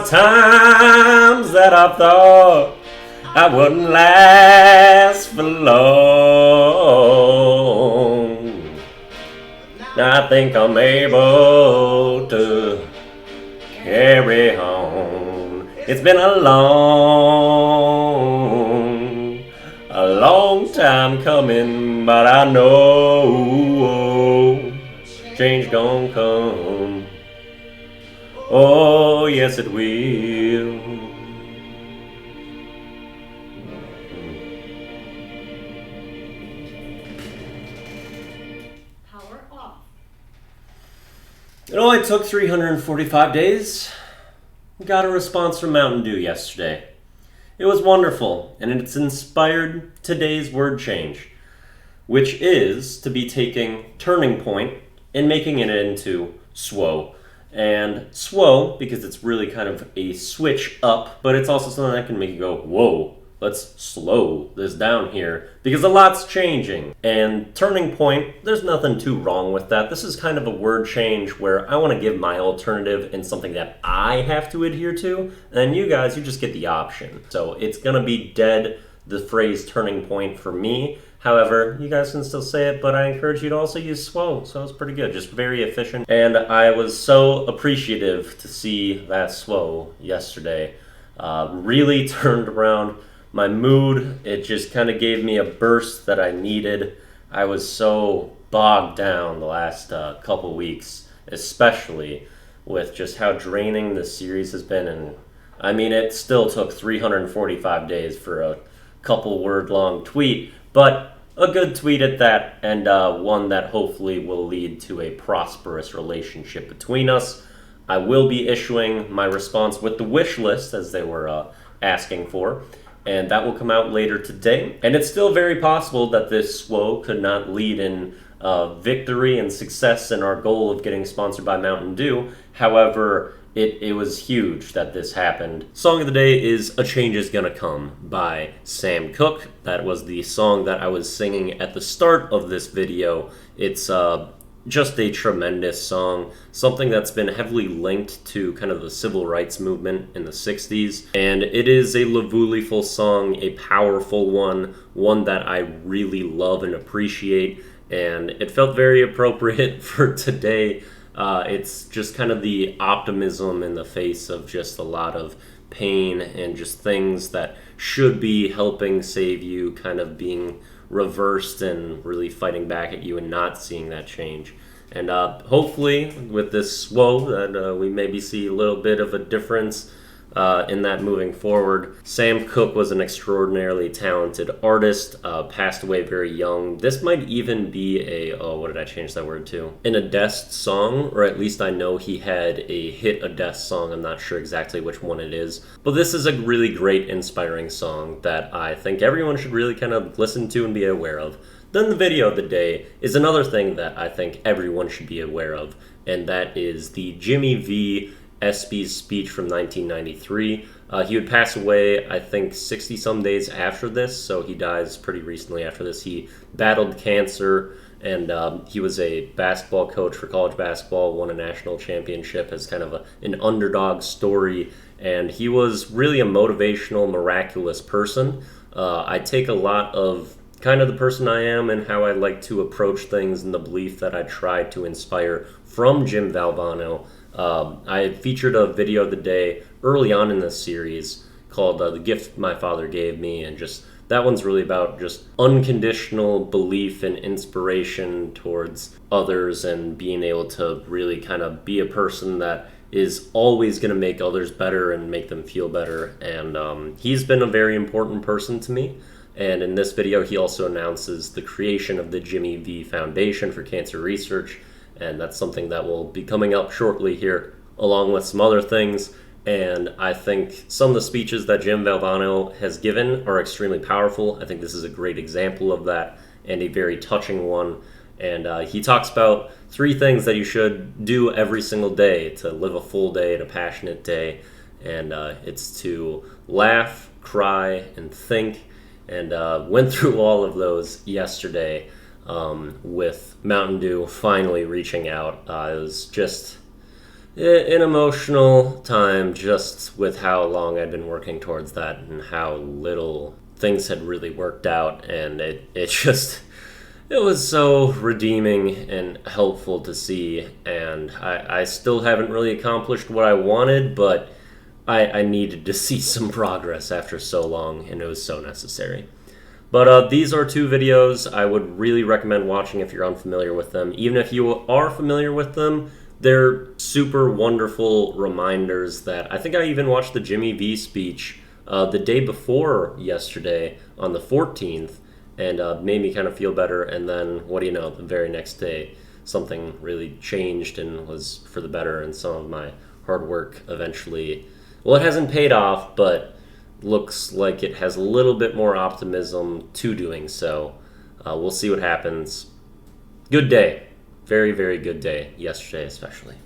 are times that I thought I wouldn't last for long. I think I'm able to carry on. It's been a long time coming, but I know change gon' come. Oh, yes it will. Power off. It only took 345 days. Got a response from Mountain Dew yesterday. It was wonderful, and it's inspired today's word change, which is to be taking turning point and making it into Swoah. And Swoah, because it's really kind of a switch up, but it's also something that can make you go, whoa, let's slow this down here, because a lot's changing. And turning point, there's nothing too wrong with that. This is kind of a word change where I want to give my alternative in something that I have to adhere to, and you guys, you just get the option. So it's going to be dead, the phrase turning point for me. However, you guys can still say it, but I encourage you to also use Swoah, so it's pretty good, just very efficient. And I was so appreciative to see that Swoah yesterday. Really turned around my mood. It just kind of gave me a burst that I needed. I was so bogged down the last couple weeks, especially with just how draining this series has been. And I mean, it still took 345 days for a couple word long tweet, but a good tweet at that, and one that hopefully will lead to a prosperous relationship between us. I will be issuing my response with the wish list, as they were asking for, and that will come out later today. And it's still very possible that this Swoah could not lead in victory and success in our goal of getting sponsored by Mountain Dew. However, it was huge that this happened. Song of the day is A Change Is Gonna Come by Sam Cooke. That was the song that I was singing at the start of this video. It's just a tremendous song, something that's been heavily linked to kind of the civil rights movement in the 60s. And it is a lively-ful song, a powerful one that I really love and appreciate. And it felt very appropriate for today. It's just kind of the optimism in the face of just a lot of pain and just things that should be helping save you kind of being reversed and really fighting back at you and not seeing that change. And hopefully with this Swoah that we maybe see a little bit of a difference in that moving forward. Sam Cooke was an extraordinarily talented artist, passed away very young. This might even be what did I change that word to? An Adest song, or at least I know he had a hit Adest song. I'm not sure exactly which one it is. But this is a really great, inspiring song that I think everyone should really kind of listen to and be aware of. Then the video of the day is another thing that I think everyone should be aware of, and that is the Jimmy V. ESPY's speech from 1993. He would pass away, I think, 60-some days after this, so he dies pretty recently after this. He battled cancer, and he was a basketball coach for college basketball, won a national championship as kind of an underdog story, and he was really a motivational, miraculous person. I take a lot of kind of the person I am and how I like to approach things and the belief that I try to inspire from Jim Valvano. I featured a video of the day early on in this series called The Gift My Father Gave Me, and just that one's really about just unconditional belief and inspiration towards others and being able to really kind of be a person that is always going to make others better and make them feel better. And he's been a very important person to me. And in this video, he also announces the creation of the Jimmy V Foundation for Cancer Research. And that's something that will be coming up shortly here, along with some other things. And I think some of the speeches that Jim Valvano has given are extremely powerful. I think this is a great example of that, and a very touching one. And he talks about 3 things that you should do every single day to live a full day and a passionate day. And it's to laugh, cry, and think. And went through all of those yesterday. With Mountain Dew finally reaching out. It was just An emotional time just with how long I'd been working towards that and how little things had really worked out, and it was so redeeming and helpful to see. And I still haven't really accomplished what I wanted, but I needed to see some progress after so long, and it was so necessary. But these are two videos I would really recommend watching if you're unfamiliar with them. Even if you are familiar with them, they're super wonderful reminders that I think I even watched the Jimmy V speech the day before yesterday on the 14th, and made me kind of feel better. And then, what do you know, the very next day, something really changed and was for the better, and some of my hard work eventually, well, it hasn't paid off, but looks like it has a little bit more optimism to doing so. We'll see what happens. Good day. Very, very good day. Yesterday, especially.